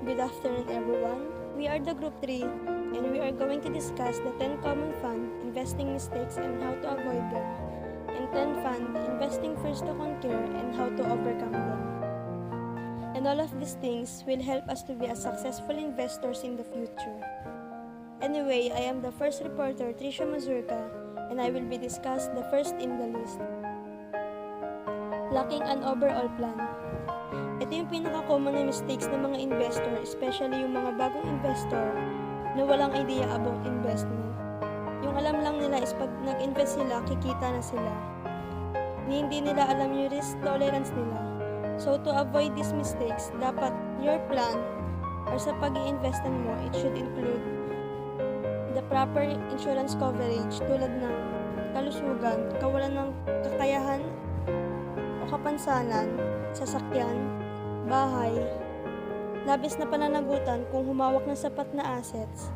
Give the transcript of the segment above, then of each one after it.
Good afternoon, everyone. We are the Group 3, and we are going to discuss the 10 common fund investing mistakes and how to avoid them, and 10 fund investing first to conquer and how to overcome them. And all of these things will help us to be as successful investors in the future. Anyway, I am the first reporter, Tricia Mazurka, and I will be discussed the first in the list. Lacking an overall plan. Ito yung pinaka-common na mistakes ng mga investor, especially yung mga bagong investor na walang idea about investment. Yung alam lang nila is pag nag-invest sila, kikita na sila. Hindi nila alam yung risk tolerance nila. So to avoid these mistakes, dapat your plan or sa pag-i-investan mo, it should include the proper insurance coverage tulad ng kalusugan, kawalan ng kakayahan o kapansanan, sasakyan, bahay, labis na pananagutan kung humawak ng sapat na assets,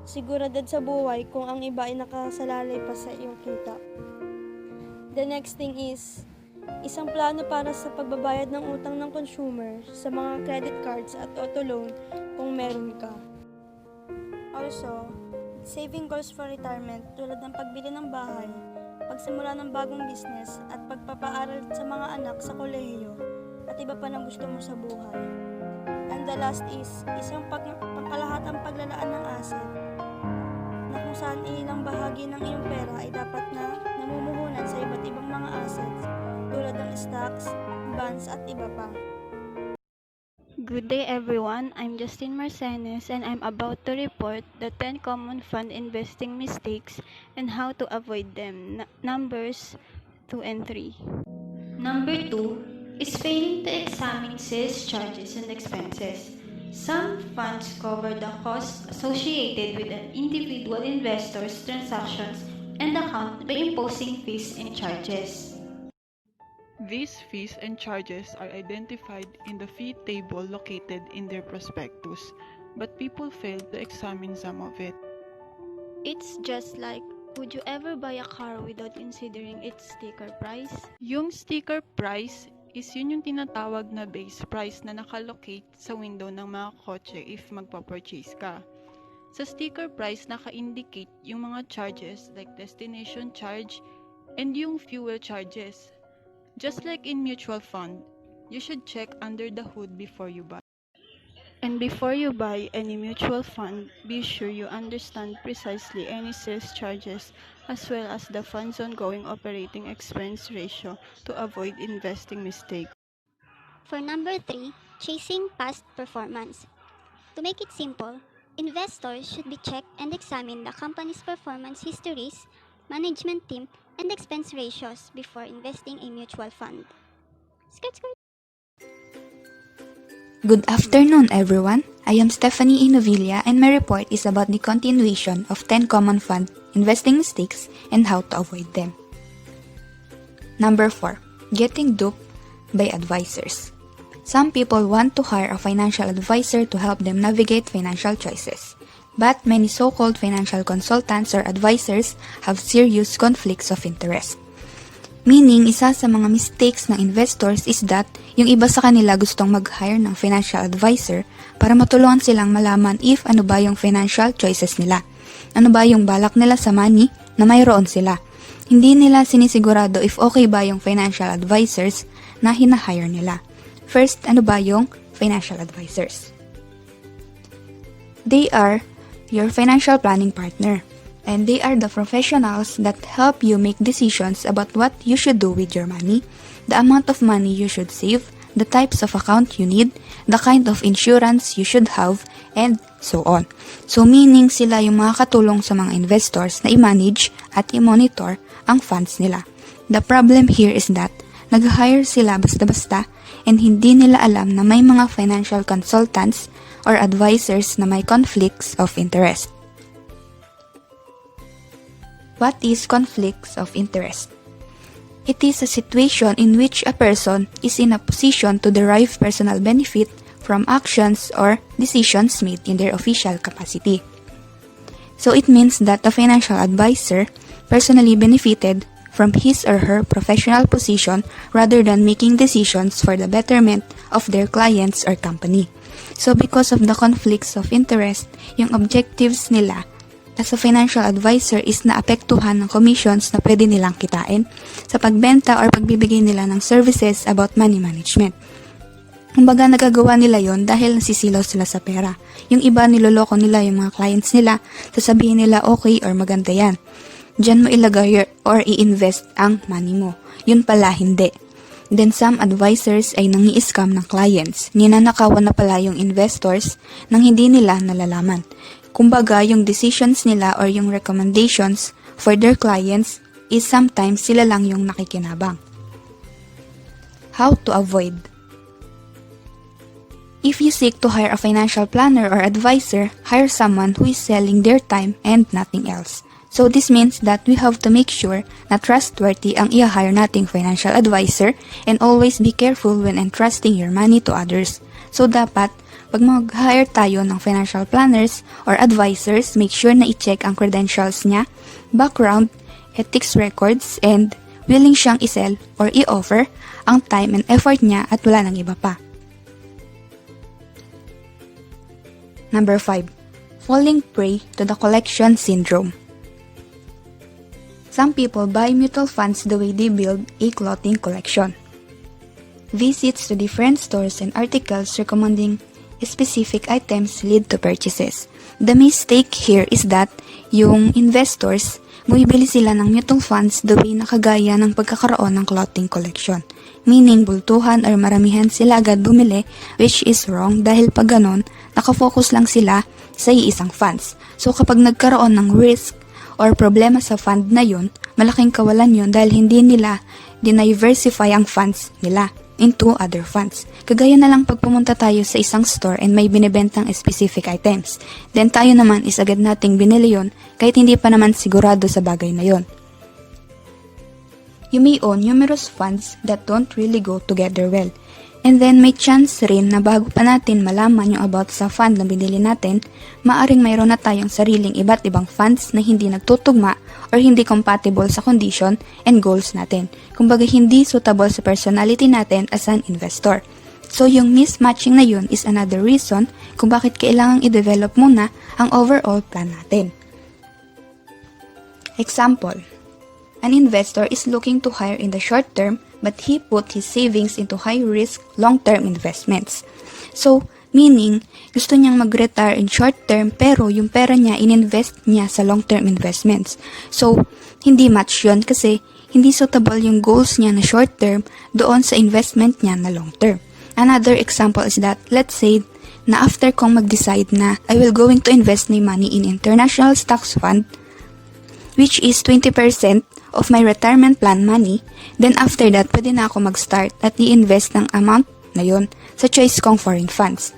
siguradad sa buhay kung ang iba ay nakasalalay pa sa iyong kita. The next thing is, isang plano para sa pagbabayad ng utang ng consumer sa mga credit cards at auto loan kung meron ka. Also, saving goals for retirement tulad ng pagbili ng bahay, pagsimula ng bagong business at pagpapaaral sa mga anak sa kolehiyo at iba pa na gusto mo sa buhay. And the last is, isang pangkalahatang paglalaan ng asset na kung saan ilang bahagi ng iyong pera ay dapat na namumuhunan sa iba't ibang mga assets tulad ng stocks, bonds at iba pa. Good day everyone, I'm Justin Marcenes and I'm about to report the 10 common fund investing mistakes and how to avoid them. Numbers 2 and 3. Number 2 is failing to examine sales charges and expenses. Some funds cover the costs associated with an individual investor's transactions and account by imposing fees and charges. These fees and charges are identified in the fee table located in their prospectus, but people fail to examine some of it. It's just like, would you ever buy a car without considering its sticker price? Yung sticker price is yun yung tinatawag na base price na nakalocate sa window ng mga kotse if magpa-purchase ka. Sa sticker price naka-indicate yung mga charges like destination charge and yung fuel charges. Just like in mutual fund, you should check under the hood before you buy. And before you buy any mutual fund, be sure you understand precisely any sales charges as well as the fund's ongoing operating expense ratio to avoid investing mistakes. For number 3, chasing past performance. To make it simple, investors should be checked and examine the company's performance histories, management team, and expense ratios before investing a mutual fund. Skirt. Good afternoon, everyone. I am Stephanie Inovilla and my report is about the continuation of 10 common fund investing mistakes and how to avoid them. Number 4. Getting duped by advisors. Some people want to hire a financial advisor to help them navigate financial choices. But many so-called financial consultants or advisors have serious conflicts of interest. Meaning, isa sa mga mistakes ng investors is that yung iba sa kanila gustong mag-hire ng financial advisor para matulungan silang malaman if ano ba yung financial choices nila. Ano ba yung balak nila sa money na mayroon sila. Hindi nila sinisigurado if okay ba yung financial advisors na hinahire nila. First, ano ba yung financial advisors? They are your financial planning partner. And they are the professionals that help you make decisions about what you should do with your money, the amount of money you should save, the types of account you need, the kind of insurance you should have, and so on. So meaning sila yung mga katulong sa mga investors na i-manage at i-monitor ang funds nila. The problem here is that nag-hire sila basta-basta and hindi nila alam na may mga financial consultants or advisors na may conflicts of interest. What is conflicts of interest? It is a situation in which a person is in a position to derive personal benefit from actions or decisions made in their official capacity. So it means that a financial advisor personally benefited from his or her professional position rather than making decisions for the betterment of their clients or company. So because of the conflicts of interest, yung objectives nila as a financial advisor is naapektuhan ng commissions na pwede nilang kitain sa pagbenta or pagbibigay nila ng services about money management. Kumbaga nagagawa nila yon dahil nasisilaw sila sa pera. Yung iba niloloko nila yung mga clients nila, sasabihin nila okay or maganda yan. Diyan mo ilagay or i-invest ang money mo. Yun pala hindi. Then some advisors ay nangi-scam ng clients. Ninanakawan na pala yung investors nang hindi nila nalalaman. Kumbaga, yung decisions nila or yung recommendations for their clients is sometimes sila lang yung nakikinabang. How to avoid? If you seek to hire a financial planner or advisor, hire someone who is selling their time and nothing else. So this means that we have to make sure na trustworthy ang i-hire nating financial advisor and always be careful when entrusting your money to others. So dapat, pag mag-hire tayo ng financial planners or advisors, make sure na i-check ang credentials niya, background, ethics records, and willing siyang i-sell or i-offer ang time and effort niya at wala nang iba pa. Number 5. Falling prey to the collection syndrome. Some people buy mutual funds the way they build a clothing collection. Visits to different stores and articles recommending specific items lead to purchases. The mistake here is that yung investors, bumibili sila ng mutual funds the way na kagaya ng pagkakaroon ng clothing collection. Meaning, bultuhan or maramihan sila agad bumili, which is wrong dahil pag ganon, nakafocus lang sila sa iisang funds. So kapag nagkaroon ng risk or problema sa fund na yun, malaking kawalan yun dahil hindi nila diniversify ang funds nila into other funds. Kagaya na lang pag pumunta tayo sa isang store and may binibentang specific items. Then tayo naman is agad nating binili yun kahit hindi pa naman sigurado sa bagay na yun. You may own numerous funds that don't really go together well. And then may chance rin na bago pa natin malaman yung about sa fund na binili natin, maaring mayroon na tayong sariling iba't ibang funds na hindi nagtutugma or hindi compatible sa condition and goals natin. Kumbaga hindi suitable sa personality natin as an investor. So yung mismatching na yun is another reason kung bakit kailangang i-develop muna ang overall plan natin. Example, an investor is looking to hire in the short term but he put his savings into high-risk, long-term investments. So, meaning, gusto niyang mag-retire in short term pero yung pera niya ininvest niya sa long-term investments. So, hindi match yun kasi hindi suitable yung goals niya na short term doon sa investment niya na long term. Another example is that, let's say, na after kong mag-decide na I will going to invest my money in international stocks fund, which is 20% of my retirement plan money, then after that, pwede na ako mag-start at i-invest ng amount na yun sa choice kong foreign funds.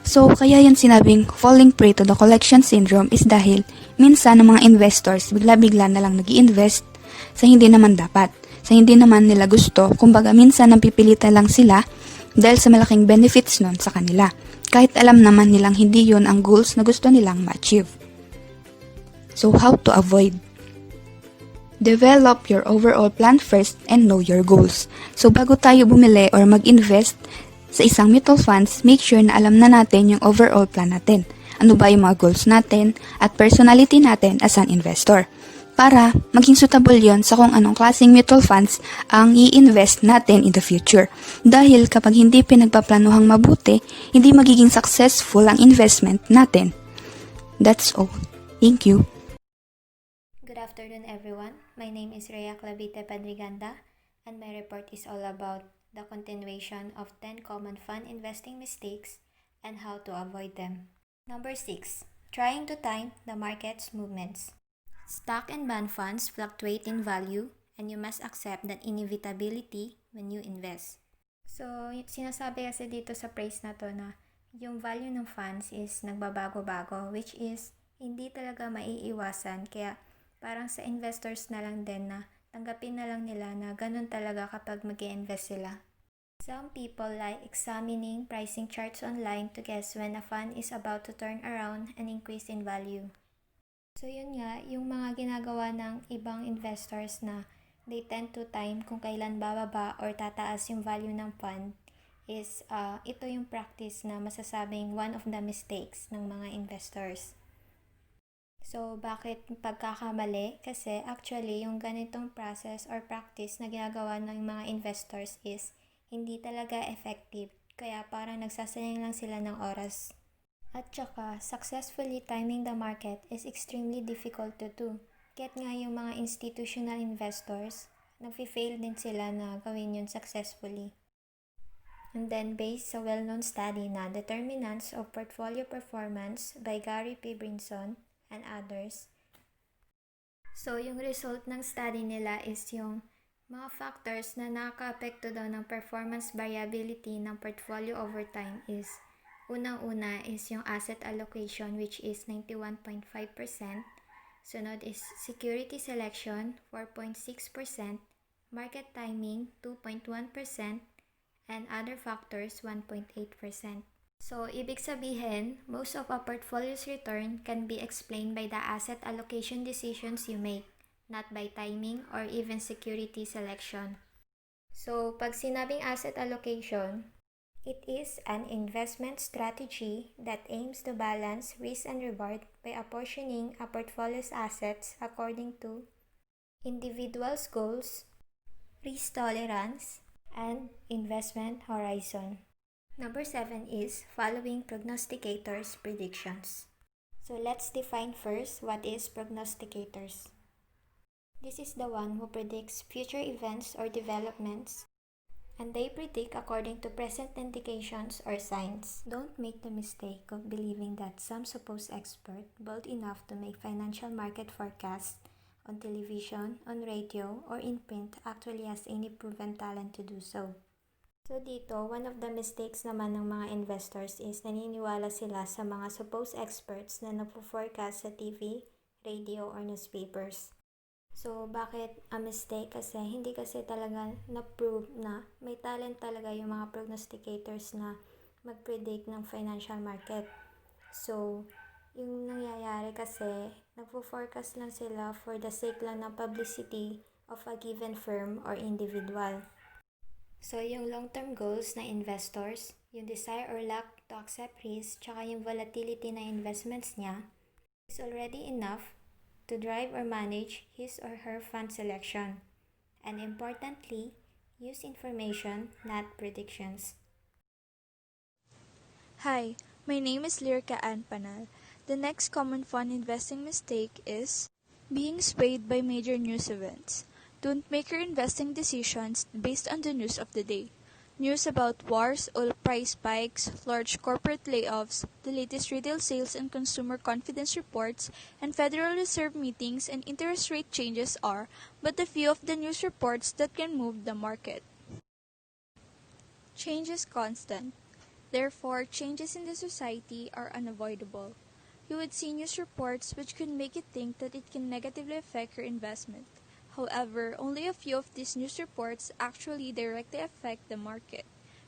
So, kaya yan sinabing falling prey to the collection syndrome is dahil minsan ng mga investors bigla-bigla na lang nag-i-invest sa hindi naman dapat, sa hindi naman nila gusto, kumbaga minsan napipilitan lang sila dahil sa malaking benefits nun sa kanila, kahit alam naman nilang hindi yun ang goals na gusto nilang ma-achieve. So, how to avoid? Develop your overall plan first and know your goals. So bago tayo bumili or mag-invest sa isang mutual funds, make sure na alam na natin yung overall plan natin. Ano ba yung mga goals natin at personality natin as an investor. Para maging suitable yon sa kung anong klaseng mutual funds ang i-invest natin in the future. Dahil kapag hindi pinagpaplanuhang mabuti, hindi magiging successful ang investment natin. That's all. Thank you. Good afternoon, everyone. My name is Rhea Clavite Padriganda, and my report is all about the continuation of 10 common fund investing mistakes and how to avoid them. Number 6. Trying to time the market's movements. Stock and bond funds fluctuate in value, and you must accept that inevitability when you invest. So, sinasabi kasi dito sa praise na to na yung value ng funds is nagbabago-bago, which is hindi talaga maiiwasan. Kaya parang sa investors na lang din na tanggapin na lang nila na ganun talaga kapag mag-i-invest sila. Some people like examining pricing charts online to guess when a fund is about to turn around and increase in value. So yun nga, yung mga ginagawa ng ibang investors na they tend to time kung kailan bababa or tataas yung value ng fund is ito yung practice na masasabing one of the mistakes ng mga investors. So, bakit pagkakamali? Kasi actually, yung ganitong process or practice na ginagawa ng mga investors is hindi talaga effective. Kaya parang nagsasayang lang sila ng oras. At saka, successfully timing the market is extremely difficult to do. Kaya't nga yung mga institutional investors, nagfi-fail din sila na gawin yun successfully. And then, based sa well-known study na Determinants of Portfolio Performance by Gary P. Brinson and others. So, yung result ng study nila is yung mga factors na nakaka-apekto daw ng performance variability ng portfolio over time is unang-una is yung asset allocation which is 91.5%. Sunod is security selection 4.6%, market timing 2.1%, and other factors 1.8%. So, ibig sabihin, most of a portfolio's return can be explained by the asset allocation decisions you make, not by timing or even security selection. So, pag sinabing asset allocation, it is an investment strategy that aims to balance risk and reward by apportioning a portfolio's assets according to individual's goals, risk tolerance, and investment horizon. Number 7 is following prognosticators' predictions. So let's define first what is prognosticators. This is the one who predicts future events or developments, and they predict according to present indications or signs. Don't make the mistake of believing that some supposed expert bold enough to make financial market forecasts on television, on radio, or in print actually has any proven talent to do so. So dito, one of the mistakes naman ng mga investors is naniniwala sila sa mga supposed experts na nagpo-forecast sa TV, radio, or newspapers. So bakit a mistake? Kasi hindi kasi talaga na-prove na may talent talaga yung mga prognosticators na mag-predict ng financial market. So, yung nangyayari kasi, nagpo-forecast lang sila for the sake lang ng publicity of a given firm or individual. So, yung long-term goals na investors, yung desire or lack to accept risk, tsaka yung volatility na investments niya, is already enough to drive or manage his or her fund selection. And importantly, use information, not predictions. Hi, my name is Lyrica Ann Panal. The next common fund investing mistake is being swayed by major news events. Don't make your investing decisions based on the news of the day. News about wars, oil price spikes, large corporate layoffs, the latest retail sales and consumer confidence reports, and Federal Reserve meetings and interest rate changes are but a few of the news reports that can move the market. Change is constant. Therefore, changes in the society are unavoidable. You would see news reports which could make you think that it can negatively affect your investment. However, only a few of these news reports actually directly affect the market.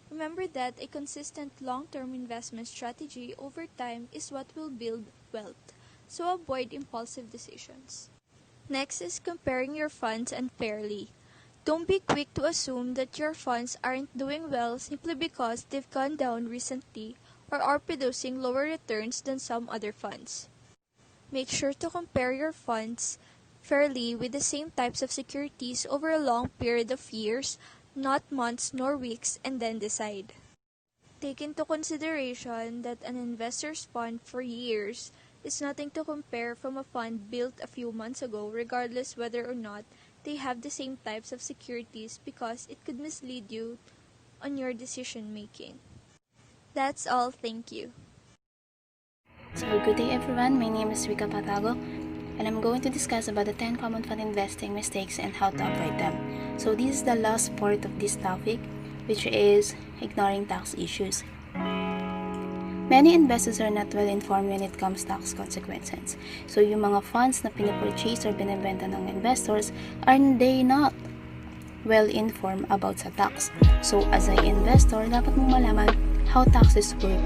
Remember that a consistent long-term investment strategy over time is what will build wealth, so avoid impulsive decisions. Next is comparing your funds unfairly. Don't be quick to assume that your funds aren't doing well simply because they've gone down recently or are producing lower returns than some other funds. Make sure to compare your funds fairly with the same types of securities over a long period of years, not months nor weeks, and then decide. Take into consideration that an investor's fund for years is nothing to compare from a fund built a few months ago, regardless whether or not they have the same types of securities, because it could mislead you on your decision making. That's all. Thank you. So good day everyone, my name is Rika Patago and I'm going to discuss about the 10 common fund investing mistakes and how to avoid them. So this is the last part of this topic, which is ignoring tax issues. Many investors are not well informed when it comes to tax consequences. So yung mga funds na pinipurchase or binibenta ng investors, are they not well informed about sa tax? So as an investor, dapat mong malaman how taxes work,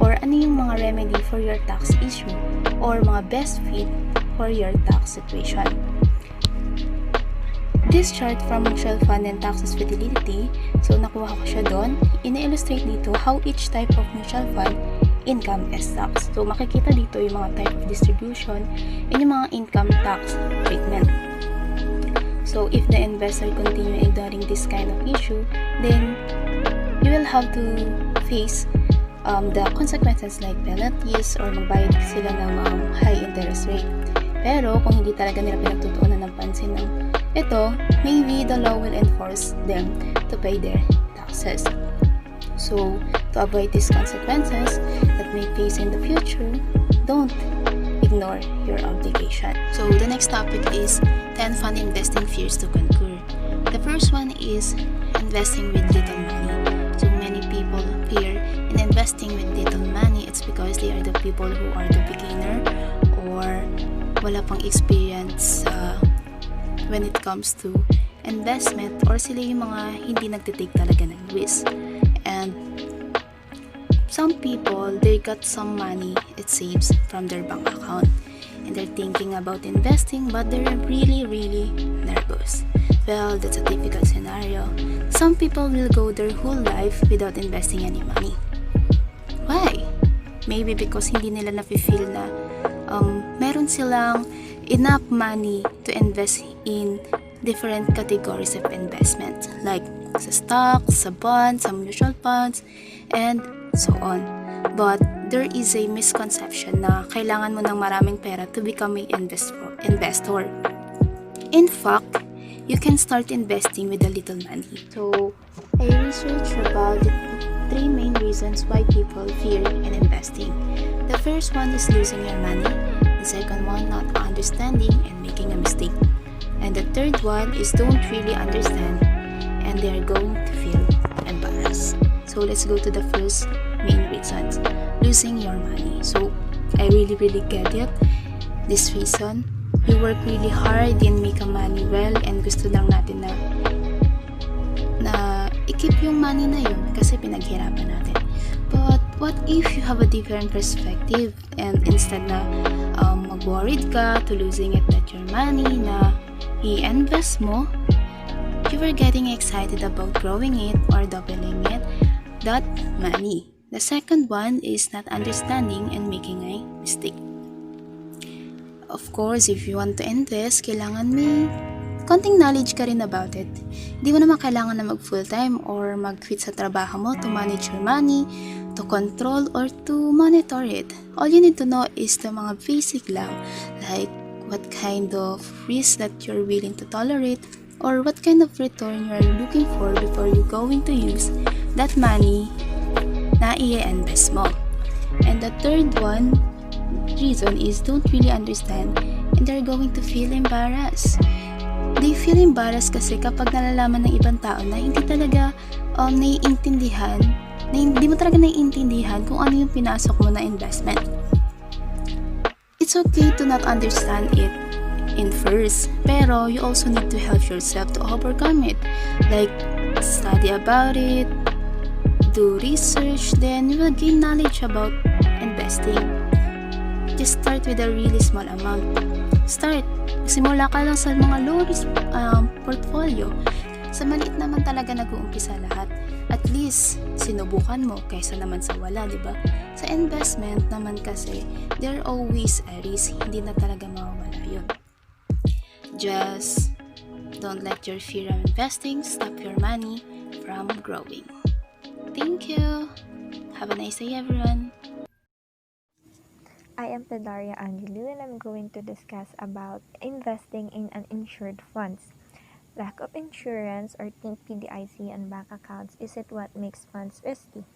or ano yung mga remedy for your tax issue, or mga best fit for your tax situation. this chart from mutual fund and taxes fidelity, so nakuha ko siya doon, ina-illustrate dito how each type of mutual fund income is taxed. So makikita dito yung mga type of distribution and yung mga income tax treatment. So if the investor continue ignoring this kind of issue, then you will have to face the consequences like penalties or magbayad sila ng high interest rate. Pero kung hindi talaga nila pinagtutuunan ng pansin ng ito, maybe the law will enforce them to pay their taxes. So, to avoid these consequences that may face in the future, don't ignore your obligation. So, the next topic is 10 fund investing fears to conquer. The first one is investing with little money. So, many people fear in investing with little money. It's because they are the people who are the beginner or wala pang experience when it comes to investment, or sila yung mga hindi nagtitake talaga ng risk. And some people, they got some money it saves from their bank account and they're thinking about investing, but they're really nervous. Well, that's a typical scenario. Some people will go their whole life without investing any money. Why? Maybe because hindi nila nafe-feel na meron silang enough money to invest in different categories of investment, like sa stocks, sa bonds, sa mutual funds, and so on. But there is a misconception na kailangan mo ng maraming pera to become an investor. In fact, you can start investing with a little money. So, I researched about the 3 main reasons why people fear in investing. The first one is losing your money. The second one, not understanding and making a mistake. And the third one is don't really understand and they're going to feel embarrassed. So let's go to the first main reasons. Losing your money. So I really get it. This reason, you work really hard and make a money well and gusto lang natin na i-keep yung money na yun kasi pinaghirapan natin. But what if you have a different perspective and instead na mag-worried ka to losing it that your money na i-invest mo, you were getting excited about growing it or doubling it, that money. The second one is not understanding and making a mistake. Of course, if you want to invest, kailangan may konting knowledge ka rin about it. Hindi mo naman kailangan na mag full-time or mag-quit sa trabaho mo to manage your money, to control or to monitor it. All you need to know is the mga basic lang, like what kind of risk that you're willing to tolerate or what kind of return you're looking for before you're going to use that money na i-invest mo. And the third one reason is don't really understand and they're going to feel embarrassed. They feel embarrassed kasi kapag nalalaman ng ibang tao na hindi talaga naiintindihan, na hindi mo talaga naiintindihan kung ano yung pinasok mo na investment. It's okay to not understand it in first, pero you also need to help yourself to overcome it. Like, study about it, do research, then you will gain knowledge about investing. Just start with a really small amount. Simula ka lang sa mga low risk portfolio. Sa maliit naman talaga nag-uumpisa lahat. At least, sinubukan mo kaysa naman sa wala, di ba? Sa investment naman kasi, there always a risk. Hindi na talaga mawawala yun. Just don't let your fear of investing stop your money from growing. Thank you. Have a nice day, everyone. I am Pedaria Angelu and I'm going to discuss about investing in uninsured funds. Lack of insurance or PDIC on bank accounts isn't what makes funds risky.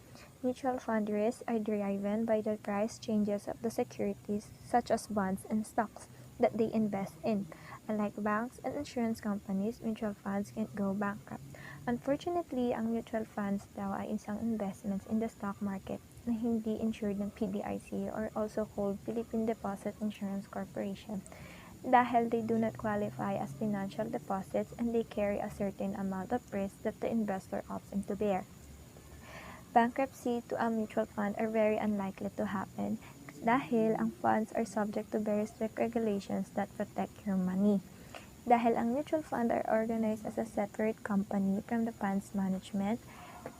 Mutual fund risks are driven by the price changes of the securities such as bonds and stocks that they invest in. Unlike banks and insurance companies, mutual funds can't go bankrupt. Unfortunately, ang mutual funds daw ay isang investments in the stock market na hindi insured ng PDIC or also called Philippine Deposit Insurance Corporation dahil they do not qualify as financial deposits and they carry a certain amount of risk that the investor opts in to bear. Bankruptcy to a mutual fund are very unlikely to happen dahil ang funds are subject to very strict regulations that protect your money. dahil ang mutual fund are organized as a separate company from the fund's management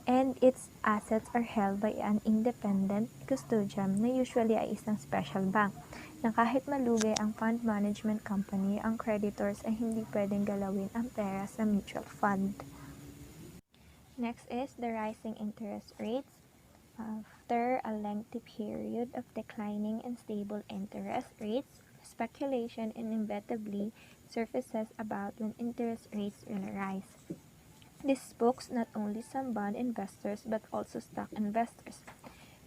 and its assets are held by an independent custodian na usually ay isang special bank na kahit malugay ang fund management company, ang creditors ay hindi pwedeng galawin ang pera sa mutual fund. Next is the rising interest rates. After a lengthy period of declining and stable interest rates, speculation inevitably surfaces about when interest rates will rise. This spooks not only some bond investors but also stock investors.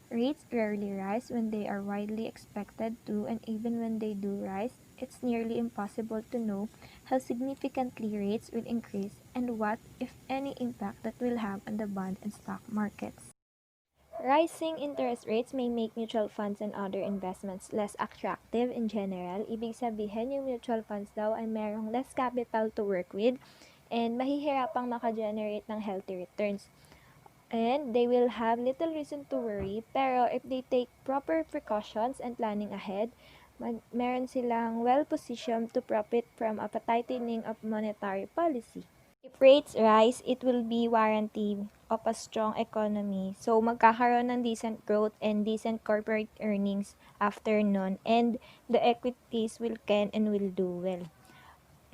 Rates rarely rise when they are widely expected to, and even when they do rise, it's nearly impossible to know how significantly rates will increase and what, if any, impact that will have on the bond and stock markets. Rising interest rates may make mutual funds and other investments less attractive in general. Ibig sabihin, yung mutual funds daw ay merong less capital to work with and mahihirapang maka-generate ng healthy returns. And they will have little reason to worry, pero if they take proper precautions and planning ahead, meron silang well-positioned to profit from a tightening of monetary policy. If rates rise, it will be warranty of a strong economy. So, magkakaroon ng decent growth and decent corporate earnings after nun, and the equities can and will do well.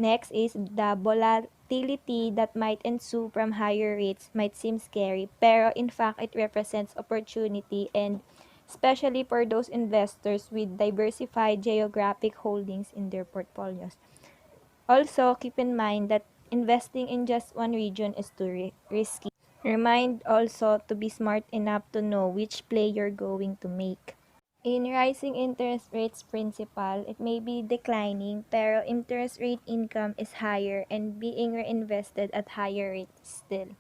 Next is the volatility that might ensue from higher rates might seem scary, pero in fact, it represents opportunity, and especially for those investors with diversified geographic holdings in their portfolios. Also, keep in mind that investing in just one region is too risky. Remind also to be smart enough to know which play you're going to make. In rising interest rates principal, it may be declining, pero interest rate income is higher and being reinvested at higher rates still.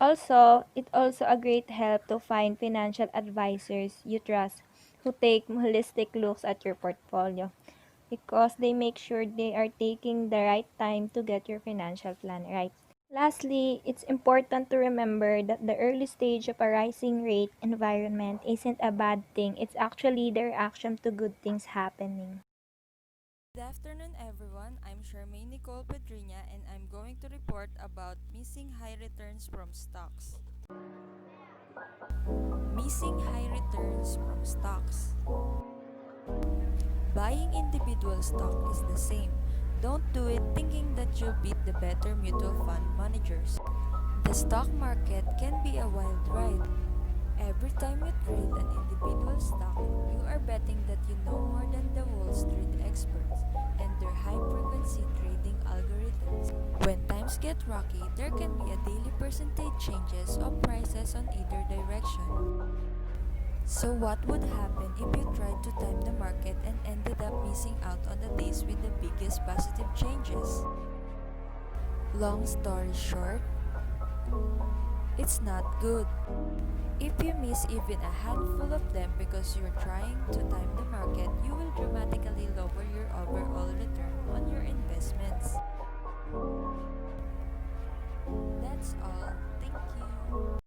Also, it's also a great help to find financial advisors you trust who take holistic looks at your portfolio, because they make sure they are taking the right time to get your financial plan right. Lastly, it's important to remember that the early stage of a rising rate environment isn't a bad thing. It's actually the reaction to good things happening. Good afternoon, everyone. I'm Charmaine Nicole Pedriña, and I'm going to report about missing high returns from stocks. Missing high returns from stocks. Buying individual stock is the same. Don't do it thinking that you'll beat the better mutual fund managers. The stock market can be a wild ride. Every time you trade an individual stock, you are betting that you know more than the Wall Street experts and their high-frequency trading algorithms. When times get rocky, there can be a daily percentage changes of prices on either direction. So what would happen if you tried to time the market and ended up missing out on the days with the biggest positive changes? Long story short, it's not good. If you miss even a handful of them because you're trying to time the market, you will dramatically lower your overall return on your investments. That's all. Thank you.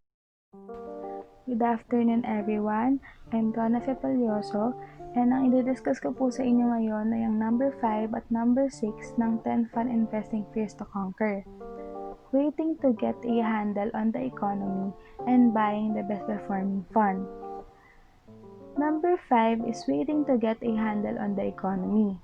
Good afternoon, everyone. I'm Donna Fepalioso, and ang i-discuss ko po sa inyo ngayon ay ang number 5 at number 6 ng 10 Fun Investing Fears to Conquer. Waiting to get a handle on the economy and buying the best performing fund. Number 5 is waiting to get a handle on the economy.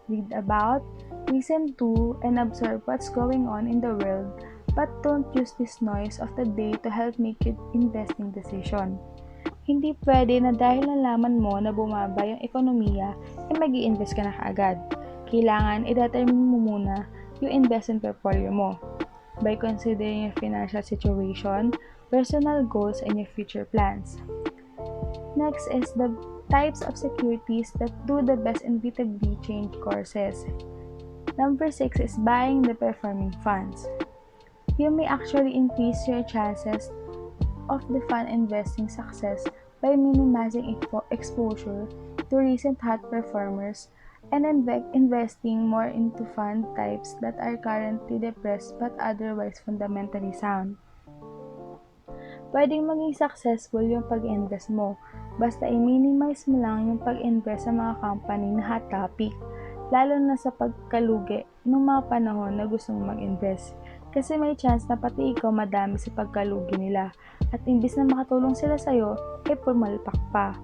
Read about, listen to, and observe what's going on in the world, but don't use this noise of the day to help make your investing decision. Hindi pwede na dahil nalaman mo na bumaba yung ekonomiya, ay mag-i-invest ka na kaagad. Kailangan i-determine mo muna yung investment portfolio mo by considering your financial situation, personal goals, and your future plans. Next is the types of securities that do the best in B2B change courses. Number 6 is buying the performing funds. You may actually increase your chances of the fund investing success by minimizing exposure to recent hot performers and investing more into fund types that are currently depressed but otherwise fundamentally sound. Pwedeng maging successful yung pag-invest mo, basta i-minimize mo lang yung pag-invest sa mga company na hot topic, lalo na sa pagkalugi ng mga panahon na gusto mong mag-invest. Kasi may chance na pati ikaw madami sa pagkalugi nila at imbis na makatulong sila sa'yo, pumalpak pa.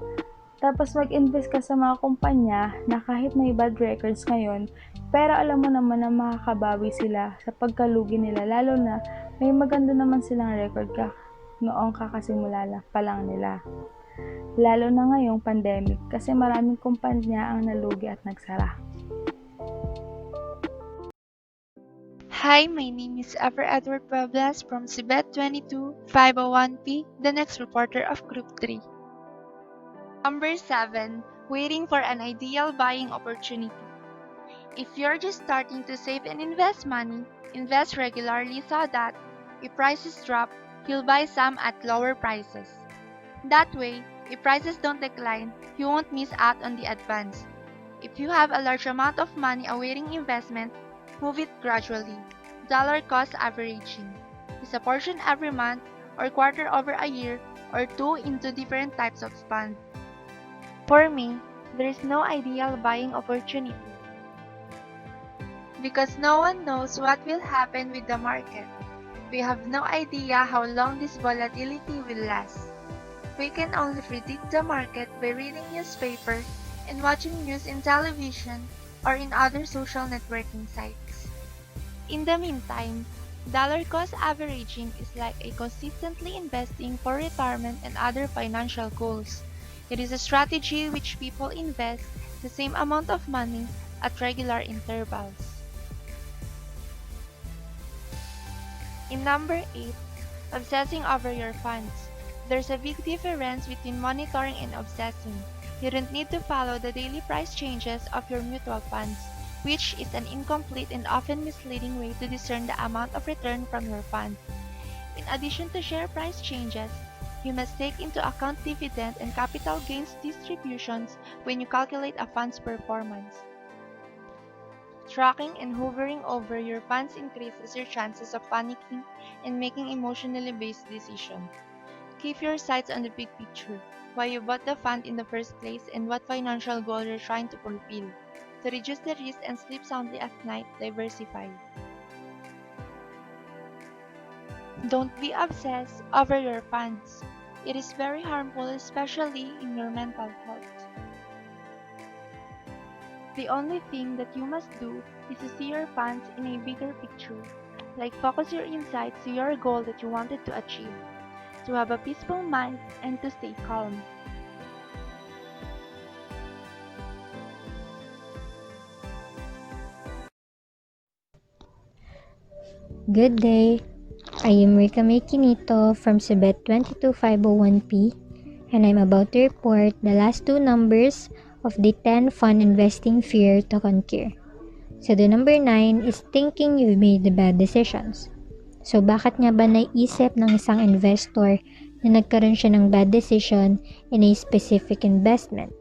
Tapos mag-invest ka sa mga kumpanya na kahit may bad records ngayon, pero alam mo naman na makakabawi sila sa pagkalugi nila, lalo na may maganda naman silang record ka noong kakasimula pa lang nila. Lalo na ngayong pandemic kasi maraming kumpanya ang nalugi at nagsara. Hi, my name is Ever Edward Pueblas from CBET 22501P, the next reporter of Group 3. Number 7. Waiting for an ideal buying opportunity. If you're just starting to save and invest money, invest regularly so that if prices drop, you'll buy some at lower prices. That way, if prices don't decline, you won't miss out on the advance. If you have a large amount of money awaiting investment, move it gradually. Dollar cost averaging is a portion every month or quarter over a year or two into different types of funds. For me, there is no ideal buying opportunity because no one knows what will happen with the market. We have no idea how long this volatility will last. We can only predict the market by reading newspaper and watching news in television or in other social networking sites. In the meantime, dollar cost averaging is like a consistently investing for retirement and other financial goals. It is a strategy which people invest the same amount of money at regular intervals. In number 8, obsessing over your funds. There's a big difference between monitoring and obsessing. You don't need to follow the daily price changes of your mutual funds, which is an incomplete and often misleading way to discern the amount of return from your fund. In addition to share price changes, you must take into account dividend and capital gains distributions when you calculate a fund's performance. Tracking and hovering over your funds increases your chances of panicking and making emotionally based decisions. Keep your sights on the big picture, why you bought the fund in the first place and what financial goal you're trying to fulfill. To reduce the risk and sleep soundly at night, diversify. Don't be obsessed over your funds. It is very harmful, especially in your mental health. The only thing that you must do is to see your funds in a bigger picture, like focus your insights to your goal that you wanted to achieve, to have a peaceful mind and to stay calm. Good day. I am Rika Mekinito from CBET 22501P, and I'm about to report the last two numbers of the 10 fund investing fear to conquer. So the number 9 is thinking you've made the bad decisions. So bakit nga ba naisip ng isang investor na nagkaroon siya ng bad decision in a specific investment?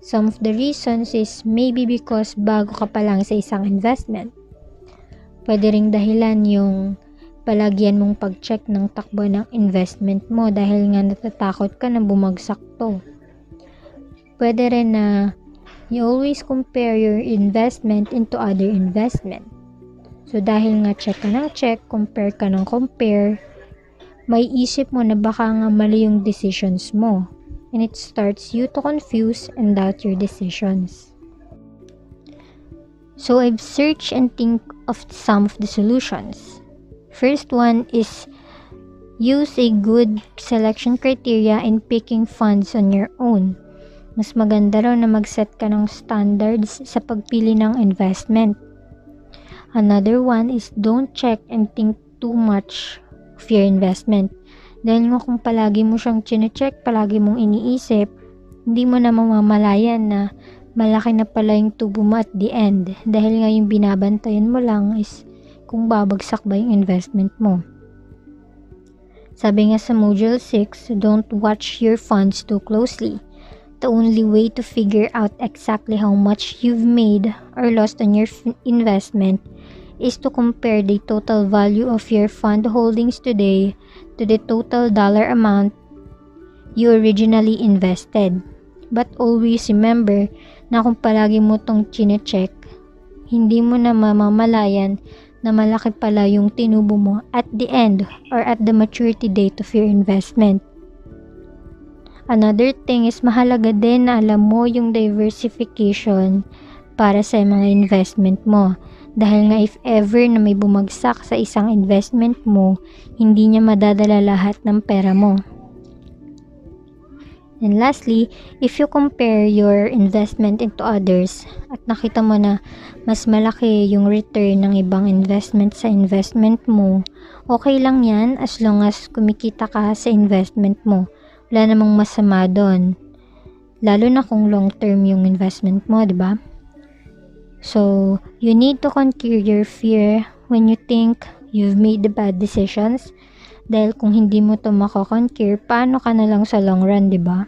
Some of the reasons is maybe because bago ka pa lang sa isang investment. Pwede ring dahilan yung palagyan mong pag-check ng takbo ng investment mo dahil nga natatakot ka na bumagsak to. Pwede rin na you always compare your investment into other investment. So dahil nga check ka ng check, compare ka ng compare, may isip mo na baka nga mali yung decisions mo. And it starts you to confuse and doubt your decisions. So I've searched and think of some of the solutions. First one is use a good selection criteria in picking funds on your own. Mas maganda raw na mag-set ka ng standards sa pagpili ng investment. Another one is don't check and think too much of your investment. Dahil nga kung palagi mo siyang chine-check, palagi mong iniisip, hindi mo na mamamalayan na malaki na pala yung tubo mo at the end. Dahil nga yung binabantayan mo lang is kung babagsak ba yung investment mo. Sabi nga sa Module 6, don't watch your funds too closely. The only way to figure out exactly how much you've made or lost on your investment is to compare the total value of your fund holdings today to the total dollar amount you originally invested. But always remember na kung palagi mo tong chine-check, hindi mo na mamamalayan na malaki pala yung tinubo mo at the end or at the maturity date of your investment. Another thing is mahalaga din na alam mo yung diversification para sa mga investment mo. Dahil nga if ever na may bumagsak sa isang investment mo, hindi niya madadala lahat ng pera mo. And lastly, if you compare your investment into others at nakita mo na mas malaki yung return ng ibang investment sa investment mo, okay lang yan as long as kumikita ka sa investment mo. Wala namang masama doon. Lalo na kung long term yung investment mo, di ba? So, you need to conquer your fear when you think you've made the bad decisions. Dahil kung hindi mo to mako-conquer, paano ka na lang sa long run, di ba?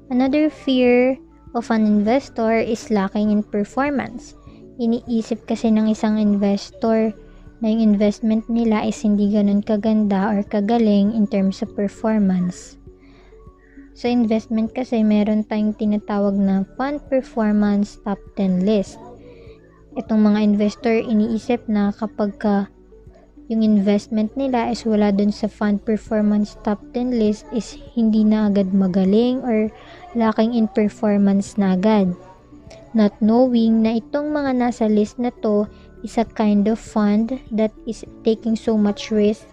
Another fear of an investor is lacking in performance. Iniisip kasi ng isang investor na yung investment nila is hindi ganun kaganda or kagaling in terms of performance. Sa investment kasi meron tayong tinatawag na fund performance top 10 list. Itong mga investor iniisip na kapag yung investment nila is wala dun sa fund performance top 10 list is hindi na agad magaling or lacking in performance na agad. Not knowing na itong mga nasa list na to is a kind of fund that is taking so much risk,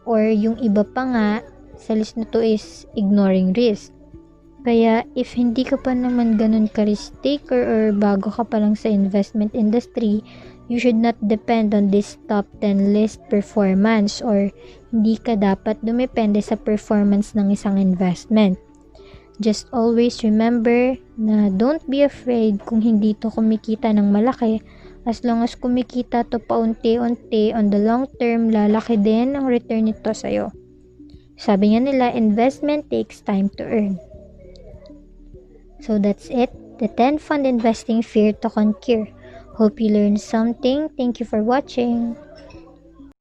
or yung iba pa nga sa list na to is ignoring risk. Kaya if hindi ka pa naman ganun ka-risk taker or bago ka pa lang sa investment industry, you should not depend on this top 10 list performance, or hindi ka dapat dumepende sa performance ng isang investment. Just always remember na don't be afraid kung hindi to kumikita ng malaki. As long as kumikita to paunti-unti, on the long term, lalaki din ang return nito sa'yo. Sabi nga nila, investment takes time to earn. So that's it, the 10 fund investing fear to conquer. Hope you learned something. Thank you for watching.